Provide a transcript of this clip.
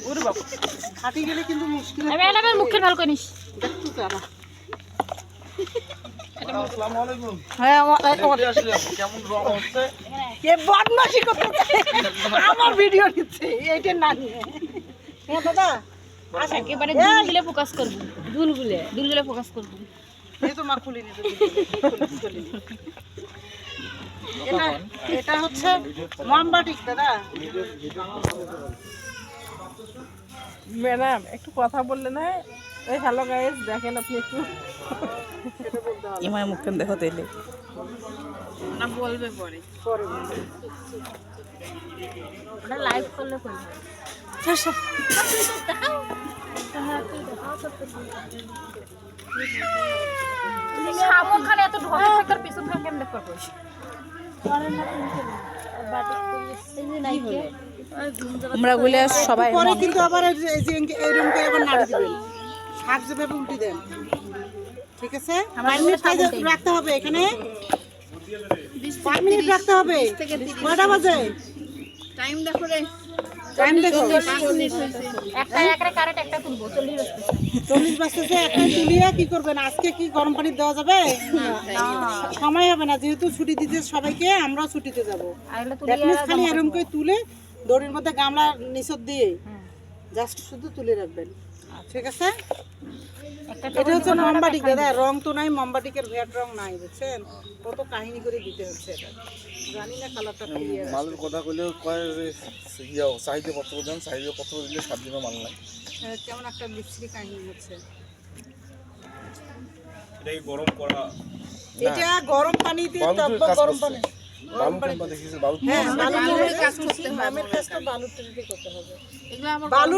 ওরে বাবা খাটি গেলে কিন্তু মুশকিল আমি এলাকার মুখের ভালো করিস দেখতো কারা আসসালামু আলাইকুম। হ্যাঁ কেমন রং হচ্ছে? কে বদমাশি করতেছে আমার ভিডিও নিচ্ছে এইটা না নিয়ে হ্যাঁ দাদা আচ্ছা একেবারে দুলগুলো ফোকাস করব দুলগুলো ফোকাস করব এই তো মা খুলে নিতে এটা এটা হচ্ছে মোমবাটিক দাদা ম্যাডাম একটু কথা বললে না এই হ্যালো গাইস দেখেন আপনি একটু ইমার মুখখান দেখো তাইলে না বলবে পরে পরে ওটা লাইভ করলে করবে সামখানে এত ঢোকা থাকার পিছন থেকে কেমন দেখতে পারছিস আমরা গুলো সবাই পরে কিন্তু আবার এই যে এইরকম করে আবার নাড়ি দিবেন শাক যেভাবে উল্টি দেন ঠিক আছে 5 মিনিট রাখতে হবে এখানে 5 মিনিট রাখতে হবে কয়টা বাজে টাইম দেখো রে টাইম দেখো একটা একরে কারেক্ট একটা তুলবো 40 বাজতেছে একটা তুলিয়া কি করবেন আজকে কি গরম পানি দেওয়া যাবে সময় হবে না যেহেতু ছুটি দিতে সবাইকে আমরাও ছুটিতে যাব দ্যাট মিন্স খালি এরকম করে তুলে দড়ির মধ্যে গামলা নিচত দিয়ে জাস্ট শুধু তুলে রাখবেন ঠিক আছে এটা হচ্ছে মোমবাটিক দাদা রং তো নাই মোমবাটিকের ভ্যাট রং নাই বুঝছেন কত কাহিনী করে দিতে হচ্ছে এটা জানি না কালারটা ক্লিয়ার মালের কথা কইলেও কয় ইয়াও চাহিদা পত্র দেন চাহিদা পত্র দিলে 7 দিনও মাল নাই। কেমন একটা বিশ্রী কাহিনী হচ্ছে এটাই গরম করা এটা গরম পানি দিয়ে গরম পানি বালু টেম্পা দেখিয়েছে বালু হ্যাঁ বালু কাজ করতে হবে আমের কাজ তো বালু করতে হবে এগুলো আমার বালু